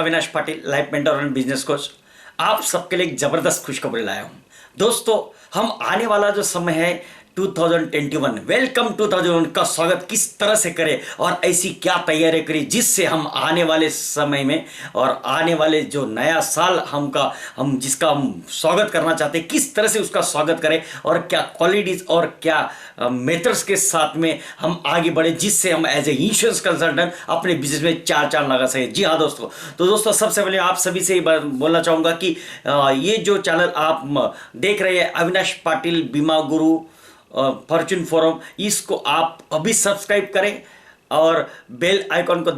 Avinash Patil, life mentor and business coach. आप सबके लिए एक जबरदस्त खुशखबरी लाया हूं। दोस्तों, हम आने वाला जो समय है 2021 वेलकम 2021 का स्वागत किस तरह से करें और ऐसी क्या तैयारी करें जिससे हम आने वाले समय में और आने वाले जो नया साल हम जिसका हम स्वागत करना चाहते हैं, किस तरह से उसका स्वागत करें और क्या क्वालिटीज और क्या मेथड्स के साथ में हम आगे बढ़े जिससे हम एज ए इंश्योरेंस कंसल्टेंट अपने बिजनेस में चार चांद लगा सके। जी हाँ दोस्तों, तो दोस्तों सबसे पहले आप सभी से बोलना चाहूंगा कि ये जो चैनल आप देख रहे हैं अविनाश पाटिल बीमा गुरु फॉर्चून फोरम, इसको आप अभी सब्सक्राइब करें और बेल आइकॉन को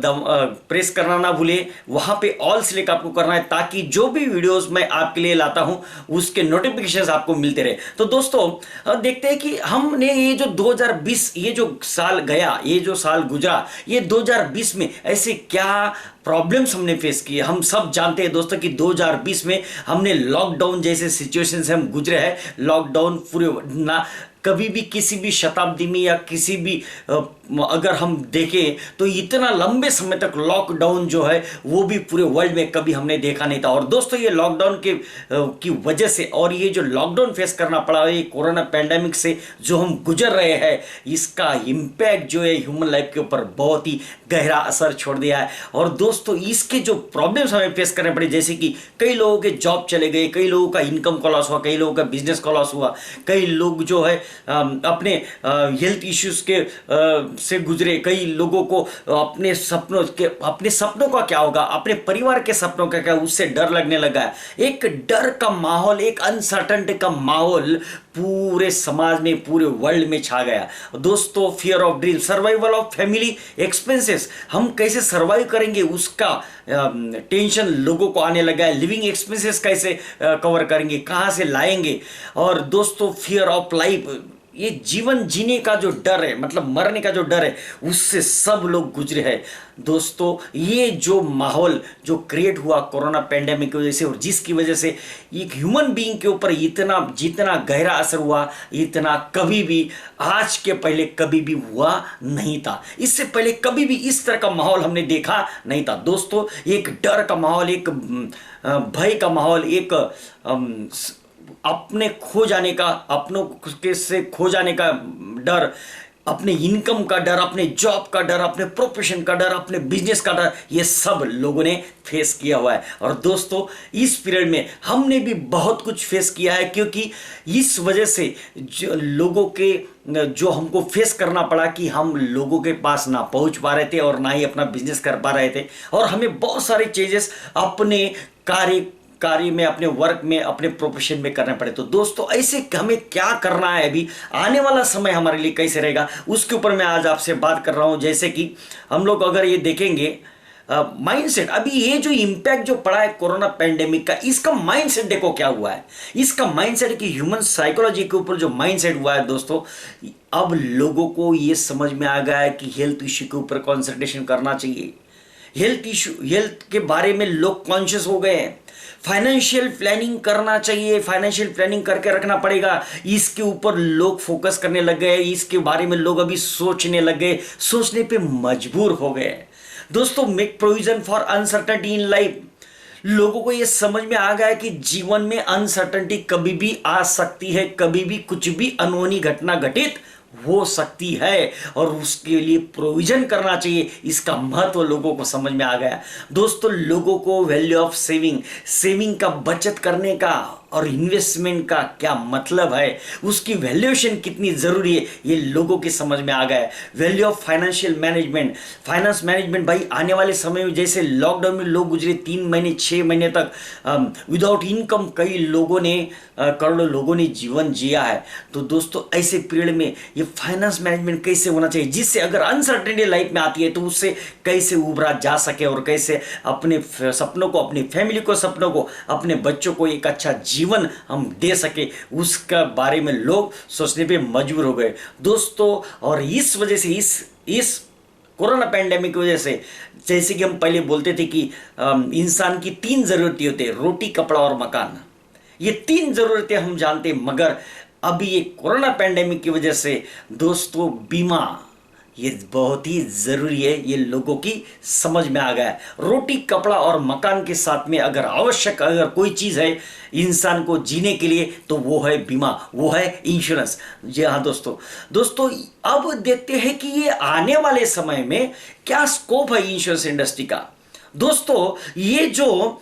प्रेस करना ना भूलिए। वहां पे ऑल सिलेक्ट आपको करना है ताकि जो भी वीडियोस मैं आपके लिए लाता हूं उसके नोटिफिकेशंस आपको मिलते रहे। तो दोस्तों देखते हैं कि हमने ये जो 2020 ये जो साल गया, ये जो साल गुजरा, ये 2020 में ऐसे क्या प्रॉब्लम्स हमने फेस किए। हम सब जानते हैं दोस्तों कि 2020 में हमने लॉकडाउन जैसे सिचुएशन से हम गुजरे हैं। लॉकडाउन पूरे ना कभी भी किसी भी शताब्दी में या किसी भी अगर हम देखें तो इतना लंबे समय तक लॉकडाउन जो है वो भी पूरे वर्ल्ड में कभी हमने देखा नहीं था। और दोस्तों ये लॉकडाउन की वजह से और ये जो लॉकडाउन फेस करना पड़ा है, ये कोरोना पैंडेमिक से जो हम गुजर रहे हैं, इसका इम्पैक्ट जो है ह्यूमन लाइफ के ऊपर बहुत ही गहरा असर छोड़ दिया है। और दोस्तों इसके जो प्रॉब्लम्स हमें फेस करने पड़े, जैसे कि कई लोगों के जॉब चले गए, कई लोगों का इनकम का लॉस हुआ, कई लोगों का बिजनेस का लॉस हुआ, कई लोग जो है अपने हेल्थ इश्यूज के से गुजरे, कई लोगों को अपने सपनों का क्या होगा, अपने परिवार के सपनों का क्या, उससे डर लगने लगा है। एक डर का माहौल, एक अनसर्टेनिटी का माहौल पूरे समाज में, पूरे वर्ल्ड में छा गया। दोस्तों fear of dream, survival of family expenses, हम कैसे सर्वाइव करेंगे उसका टेंशन लोगों को आने लगा है। लिविंग एक्सपेंसेस कैसे कवर करेंगे, कहां से लाएंगे। और दोस्तों फियर ऑफ लाइफ, ये जीवन जीने का जो डर है, मतलब मरने का जो डर है, उससे सब लोग गुजरे हैं। दोस्तों ये जो माहौल जो क्रिएट हुआ कोरोना पैंडेमिक की वजह से, और जिसकी वजह से एक ह्यूमन बीइंग के ऊपर जितना गहरा असर हुआ, इतना कभी भी आज के पहले कभी भी हुआ नहीं था। इससे पहले कभी भी इस तरह का माहौल हमने देखा नहीं था। दोस्तों एक डर का माहौल, एक भय का माहौल, एक अपने खो जाने का, अपनों के से खो जाने का डर, अपने इनकम का डर, अपने जॉब का डर, अपने प्रोफेशन का डर, अपने बिजनेस का डर, ये सब लोगों ने फेस किया हुआ है। और दोस्तों इस पीरियड में हमने भी बहुत कुछ फेस किया है, क्योंकि इस वजह से जो हमको फेस करना पड़ा कि हम लोगों के पास ना पहुंच पा रहे थे और ना ही अपना बिजनेस कर पा रहे थे, और हमें बहुत सारे चेंजेस अपने कार्य में, अपने वर्क में, अपने प्रोफेशन में करने पड़े। तो दोस्तों ऐसे हमें क्या करना है, अभी आने वाला समय हमारे लिए कैसे रहेगा, उसके ऊपर मैं आज आपसे बात कर रहा हूं। जैसे कि हम लोग अगर ये देखेंगे माइंडसेट, अभी ये जो इम्पैक्ट जो पड़ा है कोरोना पैंडेमिक का, इसका माइंडसेट देखो क्या हुआ है। इसका माइंडसेट कि ह्यूमन साइकोलॉजी के ऊपर जो माइंडसेट हुआ है दोस्तों, अब लोगों को ये समझ में आ गया है कि हेल्थ इश्यू के ऊपर कॉन्सेंट्रेशन करना चाहिए। हेल्थ के बारे में लोग कॉन्शियस हो गए हैं। फाइनेंशियल प्लानिंग करना चाहिए, फाइनेंशियल प्लानिंग करके रखना पड़ेगा, इसके ऊपर लोग फोकस करने लग गए। इसके बारे में लोग अभी सोचने लग गए, सोचने पे मजबूर हो गए। दोस्तों make provision for uncertainty in life, लोगों को यह समझ में आ गया है कि जीवन में अनसर्टेनिटी कभी भी आ सकती है, कभी भी कुछ भी अनहोनी घटना घटित हो सकती है और उसके लिए प्रोविजन करना चाहिए। इसका महत्व लोगों को समझ में आ गया। दोस्तों लोगों को वैल्यू ऑफ सेविंग का, बचत करने का और इन्वेस्टमेंट का क्या मतलब है, उसकी वैल्यूएशन कितनी जरूरी है, ये लोगों की समझ में आ गया है। Value of financial management, finance management भाई आने वाले समय में, जैसे लॉकडाउन में लोग गुजरे 3 महीने 6 महीने तक विदाउट इनकम, कई लोगों ने करोड़ों लोगों ने जीवन जिया है। तो दोस्तों ऐसे पीरियड में ये फाइनेंस मैनेजमेंट कैसे होना चाहिए, जिससे अगर अनसर्टेनिटी लाइफ में आती है तो उससे कैसे उभरा जा सके और कैसे अपने सपनों को, अपनी फैमिली को सपनों को, अपने बच्चों को एक अच्छा जीवन हम दे सके, उसका बारे में लोग सोचने पे मजबूर हो गए दोस्तों। और इस वजह से इस कोरोना पैंडेमिक की वजह से, जैसे कि हम पहले बोलते थे कि इंसान की 3 जरूरतें होती है, रोटी, कपड़ा और मकान। ये 3 जरूरतें हम जानते हैं, मगर अभी ये कोरोना पैंडेमिक की वजह से दोस्तों बीमा, ये बहुत ही ज़रूरी है, ये लोगों की समझ में आ गया है। रोटी कपड़ा और मकान के साथ में अगर आवश्यक अगर कोई चीज़ है इंसान को जीने के लिए तो वो है बीमा, वो है इंश्योरेंस। जी हाँ दोस्तों, अब देखते हैं कि ये आने वाले समय में क्या स्कोप है इंश्योरेंस इंडस्ट्री का। दोस्तों ये जो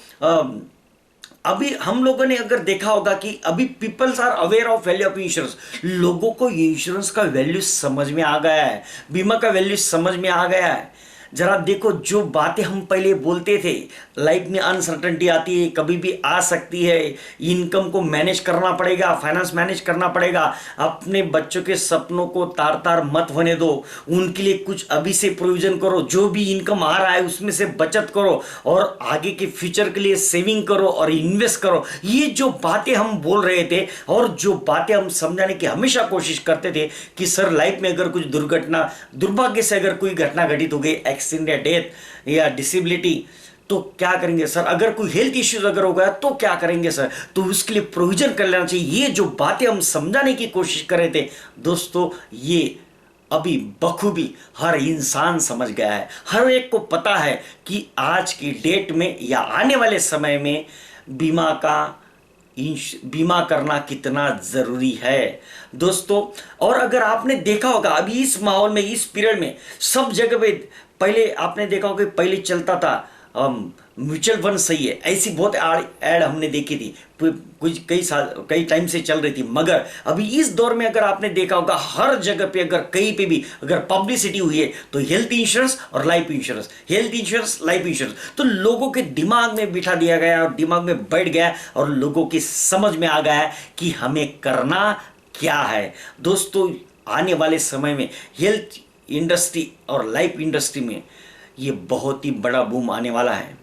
अभी हम लोगों ने अगर देखा होगा कि अभी peoples are aware of value of insurance, लोगों को इंश्योरेंस का वैल्यू समझ में आ गया है, बीमा का वैल्यू समझ में आ गया है। जरा देखो, जो बातें हम पहले बोलते थे, लाइफ में अनसर्टेनिटी आती है, कभी भी आ सकती है, इनकम को मैनेज करना पड़ेगा, फाइनेंस मैनेज करना पड़ेगा, अपने बच्चों के सपनों को तार तार मत होने दो, उनके लिए कुछ अभी से प्रोविजन करो, जो भी इनकम आ रहा है उसमें से बचत करो और आगे के फ्यूचर के लिए सेविंग करो और इन्वेस्ट करो। ये जो बातें हम बोल रहे थे और जो बातें हम समझाने की हमेशा कोशिश करते थे कि सर लाइफ में अगर कुछ दुर्घटना, दुर्भाग्य से अगर कोई घटना घटित हो गई, एक्सीडेंट या डेथ या डिसेबिलिटी, तो क्या करेंगे सर? अगर कोई हेल्थ इश्यूज अगर हो गया तो क्या करेंगे सर? तो उसके लिए प्रोविजन कर लेना चाहिए। ये जो बातें हम समझाने की कोशिश कर रहे थे दोस्तों, ये अभी बखूबी हर इंसान समझ गया है। हर एक को पता है कि आज की डेट में या आने वाले समय में बीमा करना कितना जरूरी है दोस्तों। और अगर आपने देखा होगा अभी इस माहौल में, इस पीरियड में सब जगह पे, पहले आपने देखा होगा पहले चलता था म्यूचुअल फंड सही है, ऐसी बहुत ऐड हमने देखी थी, कुछ कई टाइम से चल रही थी। मगर अभी इस दौर में अगर आपने देखा होगा हर जगह पे अगर कहीं पे भी अगर पब्लिसिटी हुई है तो हेल्थ इंश्योरेंस और life insurance, health insurance, life insurance, तो लोगों के दिमाग में बिठा दिया गया और दिमाग में बैठ गया और लोगों की समझ में आ गया कि हमें करना क्या है। दोस्तों आने वाले समय में हेल्थ इंडस्ट्री और लाइफ इंडस्ट्री में ये बहुत ही बड़ा बूम आने वाला है।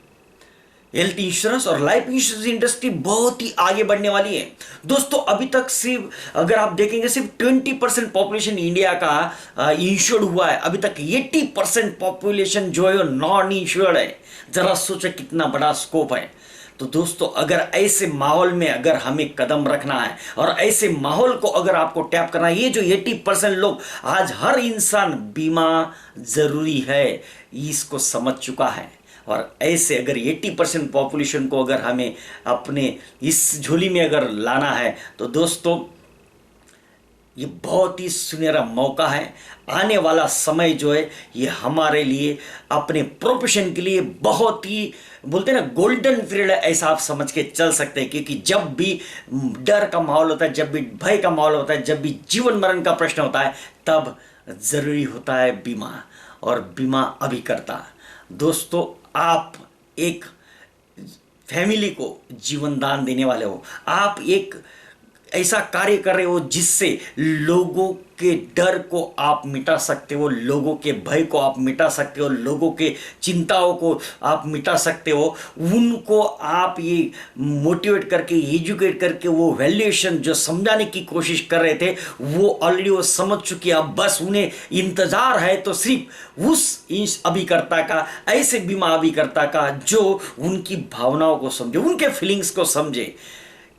हेल्थ इंश्योरेंस और लाइफ इंश्योरेंस इंडस्ट्री बहुत ही आगे बढ़ने वाली है दोस्तों। अभी तक सिर्फ अगर आप देखेंगे सिर्फ 20% पॉपुलेशन इंडिया का इंश्योर्ड हुआ है। अभी तक 80% पॉपुलेशन जो है नॉन इंश्योर्ड है। जरा सोचो कितना बड़ा स्कोप है। तो दोस्तों अगर ऐसे माहौल में अगर हमें कदम रखना है और ऐसे माहौल को अगर आपको टैप करना है, ये जो 80% लोग, आज हर इंसान बीमा जरूरी है इसको समझ चुका है। और ऐसे अगर 80% पॉपुलेशन को अगर हमें अपने इस झोली में अगर लाना है तो दोस्तों ये बहुत ही सुनहरा मौका है। आने वाला समय जो है ये हमारे लिए, अपने प्रोफेशन के लिए बहुत ही, बोलते हैं ना, गोल्डन पीरियड है, ऐसा आप समझ के चल सकते हैं। क्योंकि जब भी डर का माहौल होता है, जब भी भय का माहौल होता है, जब भी जीवन मरण का प्रश्न होता है, तब जरूरी होता है बीमा। और बीमा अभी करता दोस्तों, आप एक फैमिली को जीवन दान देने वाले हो, आप एक ऐसा कार्य कर रहे हो जिससे लोगों के डर को आप मिटा सकते हो, लोगों के भय को आप मिटा सकते हो, लोगों के चिंताओं को आप मिटा सकते हो। उनको आप ये मोटिवेट करके, एजुकेट करके, वो वैल्यूएशन जो समझाने की कोशिश कर रहे थे वो ऑलरेडी वो समझ चुकी है। अब बस उन्हें इंतजार है तो सिर्फ उस अभिकर्ता का, ऐसे बीमा अभिकर्ता का जो उनकी भावनाओं को समझे, उनके फीलिंग्स को समझे।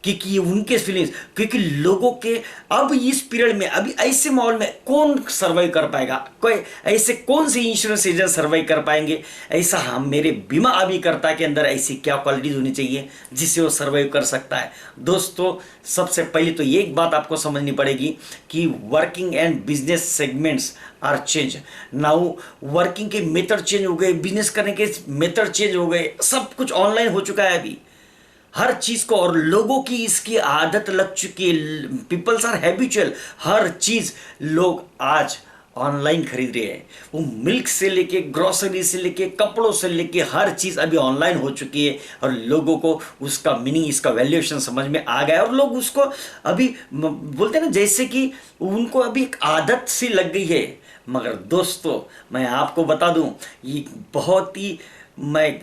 क्योंकि ये उनके फीलिंग्स, क्योंकि लोगों के अब इस पीरियड में, अभी ऐसे माहौल में कौन सर्वाइव कर पाएगा, कोई ऐसे कौन से इंश्योरेंस एजेंट सर्वाइव कर पाएंगे? ऐसा हम, मेरे बीमा अभिकर्ता के अंदर ऐसी क्या क्वालिटीज होनी चाहिए जिससे वो सर्वाइव कर सकता है? दोस्तों सबसे पहले तो एक बात आपको समझनी पड़ेगी कि working and business segments are change now. Working के मेथड चेंज हो गए, बिजनेस करने के मेथड चेंज हो गए, सब कुछ ऑनलाइन हो चुका है अभी हर चीज को, और लोगों की इसकी आदत लग चुकी है। पीपल्स आर हैबिचुअल, हर चीज लोग आज ऑनलाइन खरीद रहे हैं। वो मिल्क से लेके, ग्रोसरी से लेके, कपड़ों से लेके, हर चीज अभी ऑनलाइन हो चुकी है और लोगों को उसका मीनिंग, इसका वैल्यूएशन समझ में आ गया और लोग उसको अभी बोलते हैं ना, जैसे कि उनको अभी एक आदत सी लग गई है। मगर दोस्तों मैं आपको बता दूं, ये बहुत ही, मैं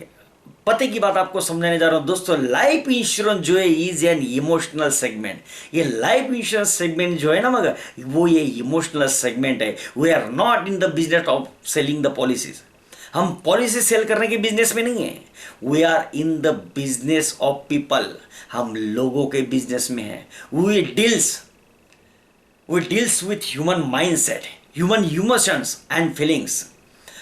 पते की बात आपको समझाने जा रहा हूं दोस्तों। लाइफ इंश्योरेंस जो है इज एन इमोशनल सेगमेंट। ये लाइफ इंश्योरेंस सेगमेंट जो है ना, मगर वो ये इमोशनल सेगमेंट है। We are not in the business of selling the policies. हम पॉलिसी सेल करने के बिजनेस में नहीं है। We are in the business of people. हम लोगों के बिजनेस में है। We deals with human mindset. Human emotions and feelings.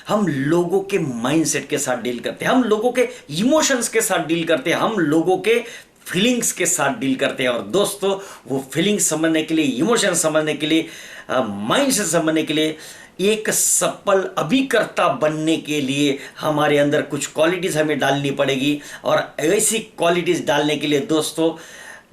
हम लोगों के माइंडसेट के साथ डील करते हैं, हम लोगों के इमोशंस के साथ डील करते हैं, हम लोगों के फीलिंग्स के साथ डील करते हैं। और दोस्तों वो फीलिंग्स समझने के लिए, इमोशन समझने के लिए, माइंड से समझने के लिए, एक सफल अभिकर्ता बनने के लिए हमारे अंदर कुछ क्वालिटीज हमें डालनी पड़ेगी। और ऐसी क्वालिटीज डालने के लिए दोस्तों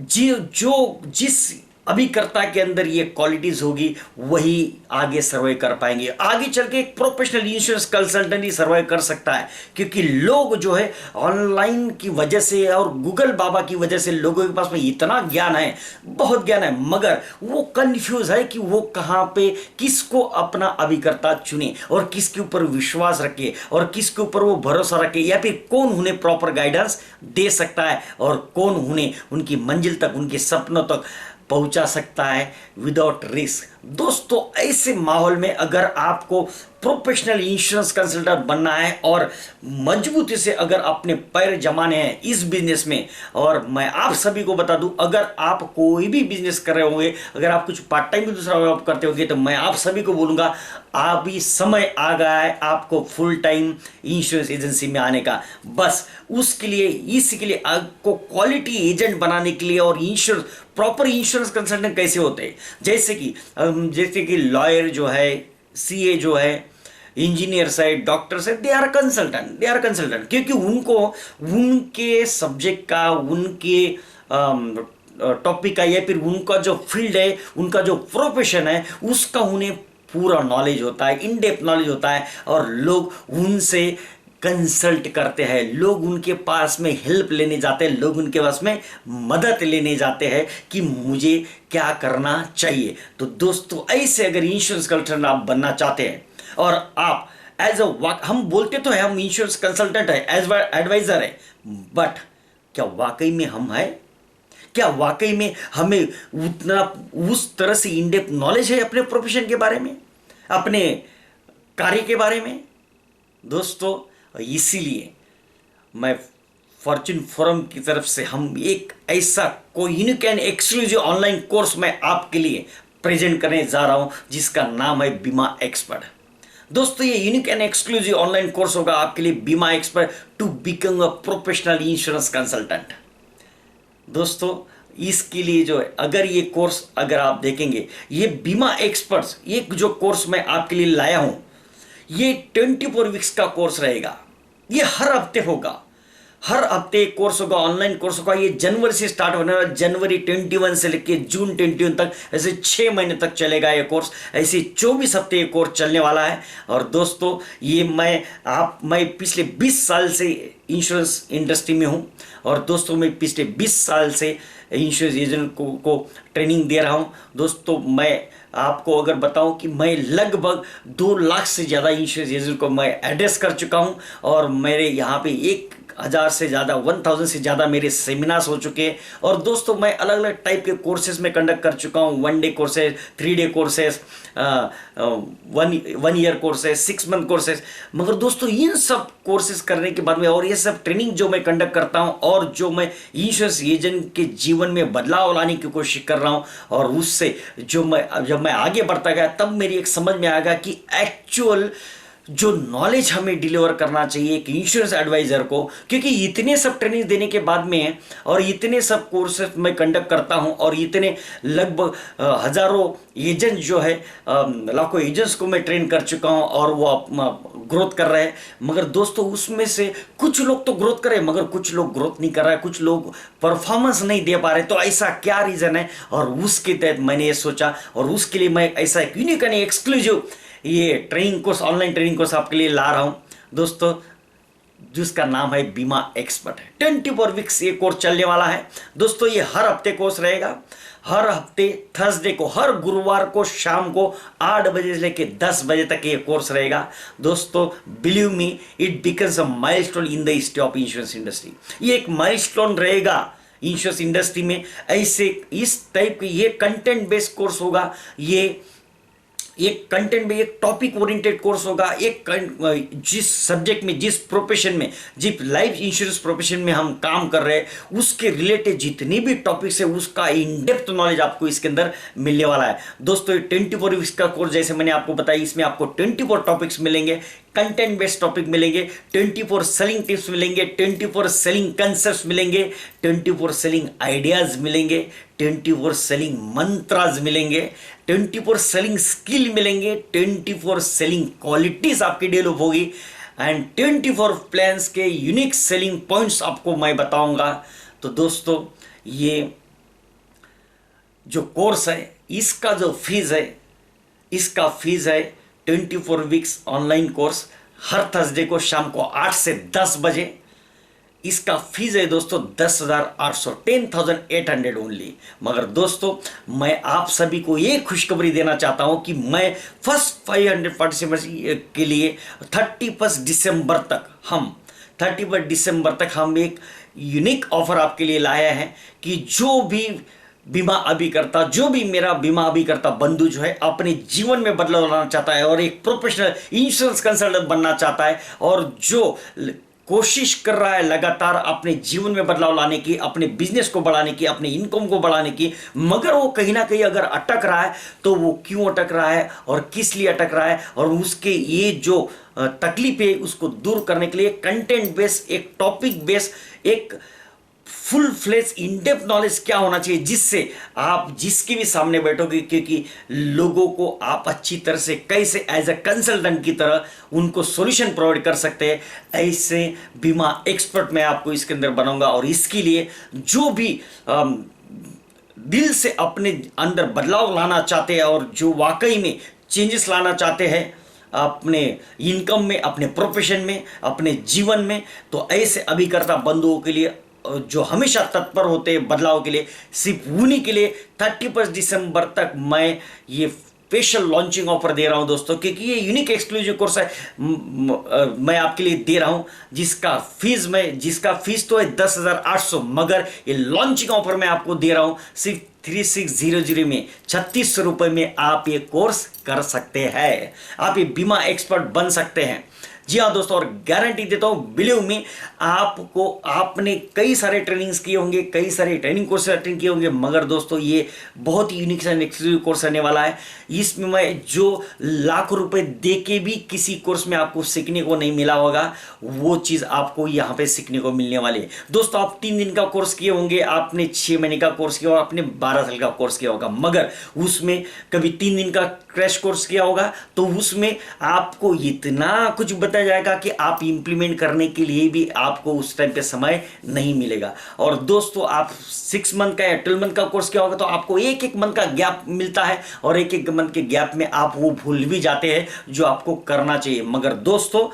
जिस अभिकर्ता के अंदर ये क्वालिटीज होगी वही आगे सर्वाइव कर पाएंगे। आगे चल के एक प्रोफेशनल इंश्योरेंस कंसल्टेंट ही सर्वाइव कर सकता है, क्योंकि लोग जो है ऑनलाइन की वजह से और गूगल बाबा की वजह से लोगों के पास में इतना ज्ञान है, बहुत ज्ञान है, मगर वो कंफ्यूज है कि वो कहाँ पे किसको अपना अभिकर्ता चुने और किसके ऊपर विश्वास रखे और किसके ऊपर वो भरोसा रखे, या फिर कौन उन्हें प्रॉपर गाइडेंस दे सकता है और कौन उन्हें उनकी मंजिल तक, उनके सपनों तक पहुंचा सकता है विदाउट रिस्क। दोस्तों ऐसे माहौल में अगर आपको प्रोफेशनल इंश्योरेंस कंसल्टेंट बनना है और मजबूती से अगर अपने पैर जमाने हैं इस बिजनेस में, और मैं आप सभी को बता दूं, अगर आप कोई भी बिजनेस कर रहे होंगे, अगर आप कुछ पार्ट टाइम भी दूसरा जॉब करते होंगे, तो मैं आप सभी को बोलूंगा अभी समय आ गया है आपको फुल टाइम इंश्योरेंस एजेंसी में आने का। बस उसके लिए, इसके लिए आपको क्वालिटी एजेंट बनाने के लिए, और इंश्योरेंस प्रॉपर इंश्योरेंस कंसल्टेंट कैसे होते हैं, जैसे कि लॉयर जो है, सीए जो है, इंजीनियर्स है, डॉक्टर्स है, दे आर कंसल्टेंट, क्योंकि उनको उनके सब्जेक्ट का, उनके टॉपिक का, या फिर उनका जो फील्ड है, उनका जो प्रोफेशन है, उसका उन्हें पूरा नॉलेज होता है, इन डेप्थ नॉलेज होता है, और लोग उनसे कंसल्ट करते हैं, लोग उनके पास में हेल्प लेने जाते हैं, लोग उनके पास में मदद लेने जाते हैं कि मुझे क्या करना चाहिए। तो दोस्तों ऐसे अगर इंश्योरेंस कंसल्टेंट आप बनना चाहते हैं, और आप एज हम बोलते तो है हम इंश्योरेंस कंसल्टेंट है, एज एडवाइजर है, बट क्या वाकई में हम है? क्या वाकई में हमें उतना उस तरह से इन डेप्थ नॉलेज है अपने प्रोफेशन के बारे में, अपने कार्य के बारे में? दोस्तों इसीलिए मैं फॉर्च्यून फोरम की तरफ से हम एक ऐसा कोई unique and exclusive online course मैं आपके लिए प्रेजेंट करने जा रहा हूं, जिसका नाम है बीमा एक्सपर्ट। दोस्तों ये unique and exclusive online course होगा आपके लिए, बीमा expert to become a professional insurance consultant. दोस्तों इसके लिए जो है, अगर ये कोर्स अगर आप देखेंगे, ये बीमा एक्सपर्ट्स, ये जो कोर्स मैं आपके लिए लाया हूं, ये 24 वीक्स का कोर्स रहेगा। ये हर हफ्ते होगा, हर हफ्ते एक कोर्स होगा, ऑनलाइन कोर्स होगा। ये जनवरी से स्टार्ट होने वाला, जनवरी 21 से लेकर जून 21 तक, ऐसे 6 महीने तक चलेगा ये कोर्स। ऐसे 24 हफ्ते ये कोर्स चलने वाला है। और दोस्तों ये मैं पिछले 20 साल से इंश्योरेंस इंडस्ट्री में हूँ, और दोस्तों मैं पिछले 20 साल से इंश्योरेंस एजेंट को ट्रेनिंग दे रहा हूँ। दोस्तों मैं आपको अगर बताऊं कि मैं लगभग 2 लाख से ज़्यादा इंश्योरेंस एजेंट को मैं एड्रेस कर चुका हूं, और मेरे यहाँ पे 1000 से ज़्यादा, 1000 से ज़्यादा मेरे सेमिनार्स हो चुके हैं। और दोस्तों मैं अलग अलग टाइप के कोर्सेज में कंडक्ट कर चुका हूँ, 1 day courses, 3 day courses, 1 year courses, 6 month courses. मगर दोस्तों इन सब कोर्सेज करने के बाद में, और ये सब ट्रेनिंग जो मैं कंडक्ट करता हूँ, और जो मैं इंश्योरेंस एजेंट के जीवन में बदलाव लाने की कोशिश कर रहा हूँ, और उससे जब मैं आगे बढ़ता गया, तब मेरी एक समझ में आ गया कि एक्चुअल जो नॉलेज हमें डिलीवर करना चाहिए एक इंश्योरेंस एडवाइजर को, क्योंकि इतने सब ट्रेनिंग देने के बाद में, और इतने सब कोर्सेज मैं कंडक्ट करता हूं, और इतने लगभग हजारों एजेंट जो है, लाखों एजेंट्स को मैं ट्रेन कर चुका हूं, और वो ग्रोथ कर रहे हैं। मगर दोस्तों उसमें से कुछ लोग तो ग्रोथ कर रहे हैं, मगर कुछ लोग ग्रोथ नहीं कर रहे हैं, कुछ लोग परफॉर्मेंस नहीं दे पा रहे। तो ऐसा क्या रीज़न है? और उसके तहत मैंने ये सोचा, और उसके लिए मैं ऐसा एक यूनिक एंड एक्सक्लूसिव ये training course, online training course आपके लिए ला रहा हूं दोस्तों, जिसका नाम है बीमा एक्सपर्ट। 24 वीक्स ये कोर्स चलने वाला है दोस्तों। ये हर हफ्ते कोर्स रहेगा, हर हफ्ते थर्सडे को, हर गुरुवार को शाम को 8 बजे से लेकर 10 बजे तक ये कोर्स रहेगा दोस्तों। Believe me, it becomes a milestone in the history of insurance industry. ये एक माइलस्टोन रहेगा इंश्योरेंस इंडस्ट्री में। ऐसे इस टाइप के ये कंटेंट बेस्ड कोर्स होगा। ये एक कंटेंट में एक टॉपिक ओरिएंटेड कोर्स होगा, जिस सब्जेक्ट में, जिस प्रोफेशन में, जिस लाइफ इंश्योरेंस प्रोफेशन में हम काम कर रहे हैं उसके रिलेटेड जितनी भी टॉपिक्स है उसका इन डेप्थ नॉलेज आपको इसके अंदर मिलने वाला है। दोस्तों ये 24 वीक्स का कोर्स जैसे मैंने आपको बताया, इसमें आपको 24 टॉपिक्स मिलेंगे, कंटेंट बेस्ड टॉपिक मिलेंगे, 24 सेलिंग टिप्स मिलेंगे, 24 सेलिंग कंसेप्ट्स मिलेंगे, 24 सेलिंग आइडियाज मिलेंगे, 24 सेलिंग मंत्राज मिलेंगे, 24 सेलिंग स्किल मिलेंगे, 24 सेलिंग क्वालिटीज आपकी डेवलप होगी एंड 24 प्लान्स के यूनिक सेलिंग पॉइंट्स आपको मैं बताऊंगा। तो दोस्तों ये जो कोर्स है इसका जो फीस है, इसका फीस है 24 वीक्स ऑनलाइन कोर्स, हर थर्सडे को शाम को 8 से 10 बजे। इसका फीस है दोस्तों 10,800, 10,800 ओनली। मगर दोस्तों मैं आप सभी को ये खुशखबरी देना चाहता हूं कि मैं फर्स्ट 500 पार्टिसिपेंट्स के लिए 31 दिसंबर तक हम एक यूनिक ऑफर आपके लिए लाया है कि जो भी बीमा अभिकर्ता, जो भी मेरा बीमा अभिकर्ता बंधु जो है अपने जीवन में बदलाव लाना चाहता है और एक प्रोफेशनल इंश्योरेंस कंसल्टेंट बनना चाहता है और जो कोशिश कर रहा है लगातार अपने जीवन में बदलाव लाने की, अपने बिजनेस को बढ़ाने की, अपने इनकम को बढ़ाने की, मगर वो कहीं ना कहीं अगर अटक रहा है तो वो क्यों अटक रहा है और किस लिए अटक रहा है और उसके ये जो तकलीफ है उसको दूर करने के लिए कंटेंट बेस, एक टॉपिक बेस, एक full fledge in depth knowledge क्या होना चाहिए जिससे आप जिसके भी सामने बैठोगे, क्योंकि लोगों को आप अच्छी तरह से कैसे एज ए कंसल्टेंट की तरह उनको सॉल्यूशन प्रोवाइड कर सकते हैं, ऐसे बीमा एक्सपर्ट मैं आपको इसके अंदर बनाऊंगा। और इसके लिए जो भी दिल से अपने अंदर बदलाव लाना चाहते हैं और जो वाकई में चेंजेस लाना चाहते हैं अपने इनकम में, अपने प्रोफेशन में, अपने जीवन में, तो ऐसे अभिकर्ता बंधुओं के लिए जो हमेशा तत्पर होते हैं बदलाव के लिए, सिर्फ उन्हीं के लिए 31 दिसंबर तक मैं ये स्पेशल लॉन्चिंग ऑफर दे रहा हूं दोस्तों, क्योंकि ये यूनिक एक्सक्लूसिव कोर्स है मैं आपके लिए दे रहा हूं जिसका फीस तो है 10,800, मगर ये लॉन्चिंग ऑफर मैं आपको दे रहा हूं सिर्फ 3600 में, 3600 रुपए में आप ये कोर्स कर सकते हैं, आप ये बीमा एक्सपर्ट बन सकते हैं। जी हाँ दोस्तों, और गारंटी देता हूं, बिलीव मी, आपने कई सारे ट्रेनिंग्स किए होंगे, कई सारे ट्रेनिंग कोर्स अटेंड किए होंगे, मगर दोस्तों ये बहुत ही यूनिक एंड एक्सक्लूसिव कोर्स रहने वाला है। इसमें मैं जो लाखों रुपए दे के भी किसी कोर्स में आपको सीखने को नहीं मिला होगा वो चीज़ आपको यहाँ पे सीखने को मिलने वाली है। दोस्तों आप 3 दिन का कोर्स किए होंगे, आपने 6 महीने का कोर्स किया होगा, आपने 12 साल का कोर्स किया होगा, मगर उसमें कभी 3 दिन का क्रैश कोर्स किया होगा तो उसमें आपको इतना कुछ बताया जाएगा कि आप इंप्लीमेंट करने के लिए भी आपको उस टाइम पे समय नहीं मिलेगा। और दोस्तों आप 6 मंथ का या 12 मंथ का कोर्स किया होगा तो आपको एक मंथ का गैप मिलता है और एक मंथ के गैप में आप वो भूल भी जाते हैं जो आपको करना चाहिए। मगर दोस्तों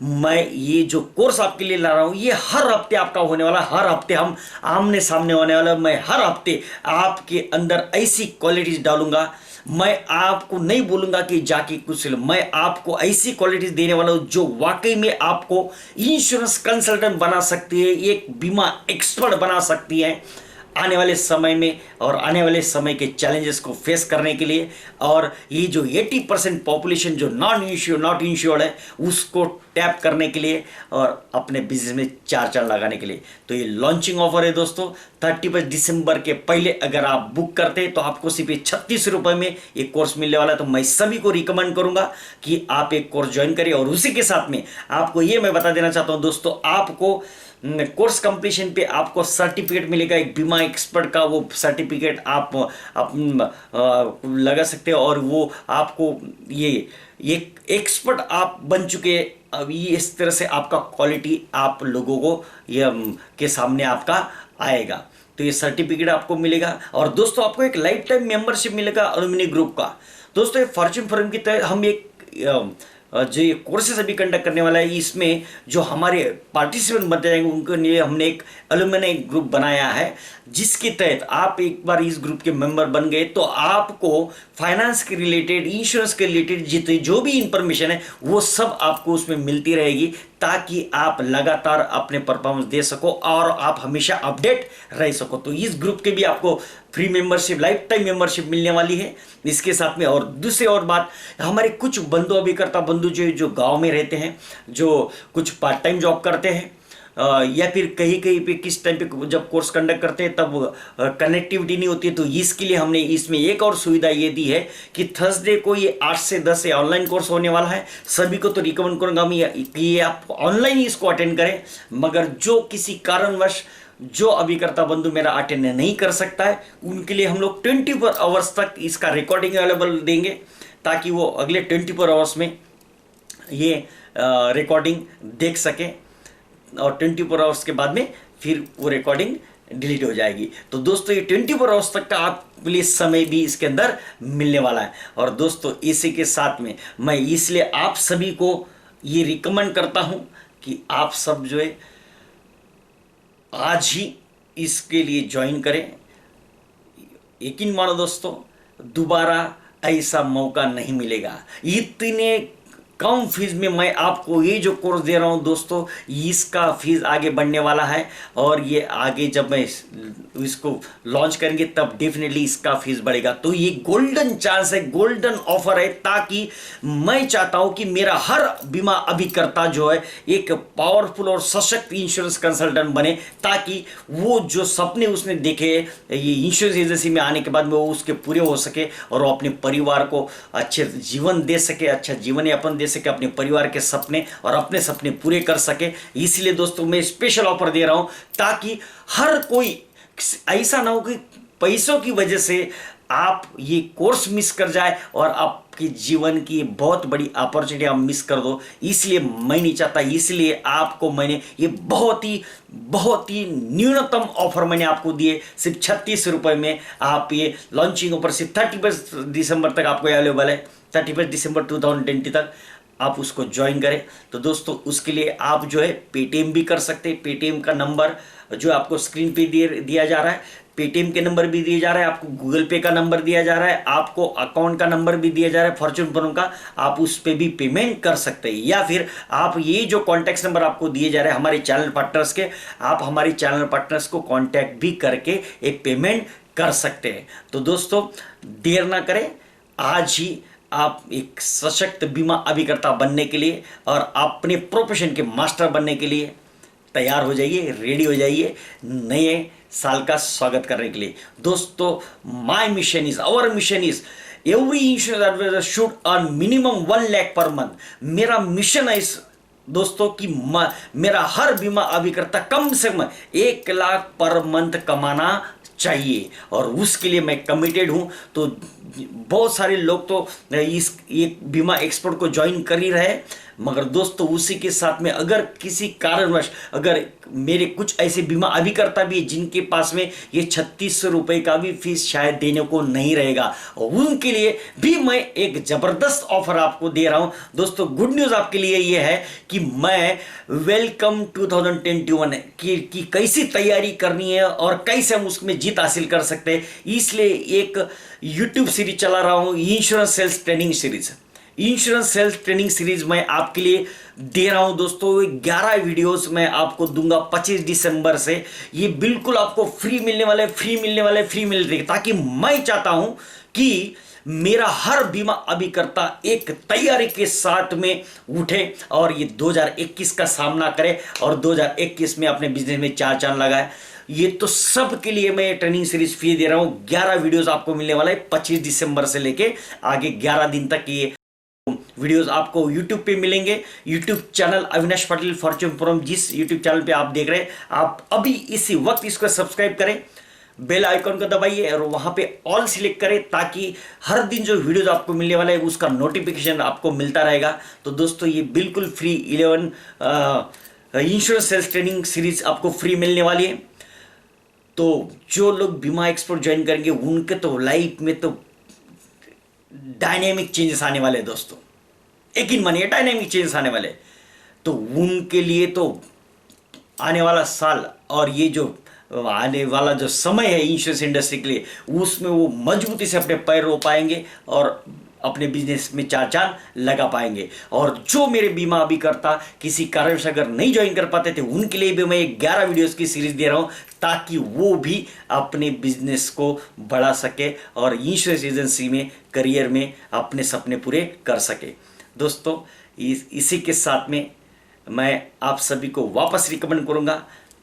मैं ये जो कोर्स आपके लिए ला रहा हूं ये हर हफ्ते आपका होने वाला, हर हफ्ते हम आमने सामने होने वाला, मैं हर हफ्ते आपके अंदर ऐसी क्वालिटीज डालूंगा, मैं आपको नहीं बोलूंगा कि जाके कुछ लो, मैं आपको ऐसी क्वालिटीज देने वाला हूं जो वाकई में आपको इंश्योरेंस कंसल्टेंट बना सकती है, एक बीमा एक्सपर्ट बना सकती है आने वाले समय में और आने वाले समय के चैलेंजेस को फेस करने के लिए। और ये जो 80% पॉपुलेशन जो नॉट इंश्योर्ड है उसको टैप करने के लिए और अपने बिजनेस में चार चांद लगाने के लिए। तो ये लॉन्चिंग ऑफर है दोस्तों, 31 दिसंबर के पहले अगर आप बुक करते हैं तो आपको सिर्फ 36 रुपये में ये कोर्स मिलने वाला है। तो मैं सभी को रिकमेंड करूंगा कि आप एक कोर्स ज्वाइन करिए। और उसी के साथ में आपको ये मैं बता देना चाहता हूँ दोस्तों, आपको कोर्स कंप्लीशन पे आपको सर्टिफिकेट मिलेगा, एक बीमा एक्सपर्ट का वो सर्टिफिकेट आप लगा सकते हो और वो आपको ये एक एक्सपर्ट आप बन चुके हैं। अब ये इस तरह से आपका क्वालिटी आप लोगों को ये के सामने आपका आएगा। तो ये सर्टिफिकेट आपको मिलेगा और दोस्तों आपको एक लाइफ टाइम मेंबरशिप मिलेगा अलुमिनी ग्रुप का। दोस्तों ये फॉर्च्यून फर्म की तहत हम एक जो ये कोर्सेज अभी कंडक्ट करने वाला है, इसमें जो हमारे पार्टिसिपेंट बनते जाएंगे उनके लिए हमने एक अलुमिनी ग्रुप बनाया है, जिसके तहत आप एक बार इस ग्रुप के मेंबर बन गए तो आपको फाइनेंस के रिलेटेड, इंश्योरेंस के रिलेटेड जितनी जो भी इंफॉर्मेशन है वो सब आपको उसमें मिलती रहेगी, ताकि आप लगातार अपने परफॉर्मेंस दे सको और आप हमेशा अपडेट रह सको। तो इस ग्रुप के भी आपको free membership, life time membership मिलने वाली है इसके साथ में। और दूसरी और बात, हमारे कुछ बंधु अभिकर्ता बंधु जो गांव में रहते हैं, जो कुछ पार्ट टाइम जॉब करते हैं, या फिर कहीं कहीं पे किस टाइम पे जब कोर्स कंडक्ट करते हैं तब कनेक्टिविटी नहीं होती है, तो इसके लिए हमने इसमें एक और सुविधा ये दी है कि थर्सडे को ये 8 से 10 ऑनलाइन कोर्स होने वाला है। सभी को तो रिकमेंड करूँगा मैं कि ये आप ऑनलाइन ही इसको अटेंड करें, मगर जो किसी कारणवश जो अभिकर्ता बंधु मेरा अटेंड नहीं कर सकता है उनके लिए हम लोग 24 आवर्स तक इसका रिकॉर्डिंग अवेलेबल देंगे, ताकि वो अगले 24 आवर्स में ये रिकॉर्डिंग देख सकें और 24 आवर्स के बाद में फिर वो रिकॉर्डिंग डिलीट हो जाएगी। तो दोस्तों ये 24 आवर्स तक का आपके लिए समय भी इसके अंदर मिलने वाला है। और दोस्तों इसी के साथ में मैं इसलिए आप सभी को ये रिकमेंड करता हूं कि आप सब जो है आज ही इसके लिए ज्वाइन करें। यकीन मानो दोस्तों, दोबारा ऐसा मौका नहीं मिलेगा। इतने कम फीस में मैं आपको ये जो कोर्स दे रहा हूँ दोस्तों, इसका फीस आगे बढ़ने वाला है और ये आगे जब मैं इसको लॉन्च करेंगे तब डेफिनेटली इसका फीस बढ़ेगा। तो ये गोल्डन चांस है, गोल्डन ऑफर है, ताकि मैं चाहता हूँ कि मेरा हर बीमा अभिकर्ता जो है एक पावरफुल और सशक्त इंश्योरेंस कंसल्टेंट बने, ताकि वो जो सपने उसने देखे ये इंश्योरेंस एजेंसी में आने के बाद में वो उसके पूरे हो सके और वो अपने परिवार को अच्छे जीवन दे सके, अच्छा जीवन यापन दे सके, अपने परिवार के सपने और अपने सपने पूरे कर सके। इसलिए दोस्तों मैं स्पेशल ऑफर दे रहा हूं, ताकि हर कोई ऐसा ना हो कि पैसों की वजह से आप ये कोर्स मिस कर जाए और आपके जीवन की बहुत बड़ी अपॉर्चुनिटी आप मिस कर दो। इसलिए मैं नहीं चाहता, इसलिए आपको मैंने ये बहुत ही न्यूनतम ऑफर मैंने आपको दिए, सिर्फ 36 रुपये में आप ये लॉन्चिंग ऑफर सिर्फ 31 दिसंबर तक आपको अवेलेबल है, 31 दिसंबर 2020 तक आप उसको ज्वाइन करें। तो दोस्तों उसके लिए आप जो है पेटीएम भी कर सकते हैं। पेटीएम का नंबर जो आपको स्क्रीन पे दिया जा रहा है, पेटीएम के नंबर भी दिया जा रहा है, आपको गूगल पे का नंबर दिया जा रहा है, आपको अकाउंट का नंबर भी दिया जा रहा है फॉर्च्यून फर्म का, आप उस पर भी पेमेंट कर सकते हैं। या फिर आप ये जो कॉन्टैक्ट नंबर आपको दिए जा रहे हैं हमारे चैनल पार्टनर्स के, आप हमारे चैनल पार्टनर्स को कॉन्टैक्ट भी करके एक पेमेंट कर सकते हैं। तो दोस्तों देर ना करें, आज ही आप एक सशक्त बीमा अभिकर्ता बनने के लिए और अपने प्रोफेशन के मास्टर बनने के लिए तैयार हो जाइए, रेडी हो जाइए नए साल का स्वागत करने के लिए। दोस्तों my mission is, our mission is every insurance advisor should earn minimum 1 lakh per month. मेरा मिशन है इस दोस्तों कि मेरा हर बीमा अभिकर्ता कम से कम 1 लाख पर मंथ कमाना चाहिए और उसके लिए मैं कमिटेड हूं। तो बहुत सारे लोग तो इस ये बीमा एक्सपर्ट को ज्वाइन कर ही रहे, मगर दोस्तों उसी के साथ में अगर किसी कारणवश अगर मेरे कुछ ऐसे बीमा अभिकर्ता भी जिनके पास में ये 3600 रुपये का भी फीस शायद देने को नहीं रहेगा, और उनके लिए भी मैं एक जबरदस्त ऑफर आपको दे रहा हूं। दोस्तों गुड न्यूज़ आपके लिए ये है कि मैं वेलकम 2021 की कैसी तैयारी करनी है और कैसे हम उसमें जीत हासिल कर सकते हैं, इसलिए एक यूट्यूब सीरीज चला रहा हूं, insurance sales training series. Insurance sales training series मैं आपके लिए दे रहा हूं दोस्तों। 11 वीडियोस मैं आपको दूंगा 25 दिसंबर से। ये बिल्कुल आपको फ्री मिलने वाले, फ्री मिलने वाले, फ्री मिल रही, ताकि मैं चाहता हूं कि मेरा हर बीमा अभिकर्ता एक तैयारी के साथ में उठे और ये 2021 का सामना करे और 2021 में अपने बिजनेस में चार चांद लगाए। ये तो सब के लिए मैं ट्रेनिंग सीरीज फ्री दे रहा हूं। 11 वीडियोस आपको मिलने वाला है 25 दिसंबर से लेके आगे 11 दिन तक ये वीडियोस आपको YouTube पे मिलेंगे। YouTube channel Avinash Patel fortune forum, जिस YouTube चैनल पे आप देख रहे हैं, आप अभी इसी वक्त इसको सब्सक्राइब करें, बेल आइकन को दबाइए और वहां पे ऑल सिलेक्ट करें, ताकि हर दिन जो वीडियोस आपको मिलने वाला है उसका नोटिफिकेशन आपको मिलता रहेगा। तो दोस्तों ये बिल्कुल free 11 insurance sales training series आपको फ्री मिलने वाली है। तो जो लोग बीमा एक्सपर्ट ज्वाइन करेंगे उनके तो लाइफ में तो डायनेमिक चेंजेस आने वाले हैं दोस्तों, यकीन मानिए डायनेमिक चेंजेस आने वाले। तो उनके लिए तो आने वाला साल और ये जो आने वाला जो समय है इंश्योरेंस इंडस्ट्री के लिए, उसमें वो मजबूती से अपने पैर रो पाएंगे और अपने बिजनेस में चार चांद लगा पाएंगे। और जो मेरे बीमा अभी करता किसी कारण से अगर नहीं ज्वाइन कर पाते थे, उनके लिए भी मैं 11 वीडियोस की सीरीज दे रहा हूं, ताकि वो भी अपने बिजनेस को बढ़ा सके और इंश्योरेंस एजेंसी में करियर में अपने सपने पूरे कर सके। दोस्तों इसी के साथ में मैं आप सभी को वापस रिकमेंड करूंगा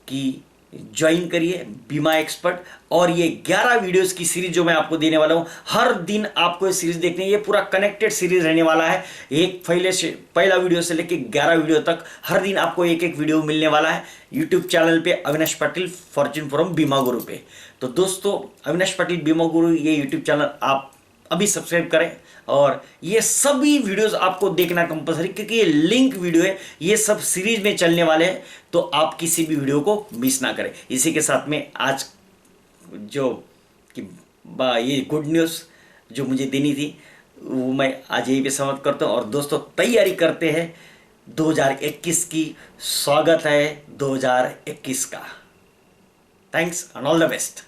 कि ज्वाइन करिए बीमा एक्सपर्ट। और ये 11 वीडियोस की सीरीज जो मैं आपको देने वाला हूं, हर दिन आपको ये सीरीज देखनी है। ये पूरा कनेक्टेड सीरीज रहने वाला है। एक पहला वीडियो से लेकर 11 वीडियो तक हर दिन आपको एक एक वीडियो मिलने वाला है यूट्यूब चैनल पे, अविनाश पाटिल फॉर्च्यून फ्रॉम बीमा गुरु पे। तो दोस्तों अविनाश पाटिल बीमा गुरु ये यूट्यूब चैनल आप अभी सब्सक्राइब करें और ये सभी वीडियोस आपको देखना कंपलसरी, क्योंकि ये लिंक वीडियो है, ये सब सीरीज में चलने वाले हैं, तो आप किसी भी वीडियो को मिस ना करें। इसी के साथ में आज जो कि ये गुड न्यूज़ जो मुझे देनी थी वो मैं आज यही पे समाप्त करता हूँ। और दोस्तों तैयारी करते हैं 2021 की, स्वागत है 2021 का। Thanks and all the best.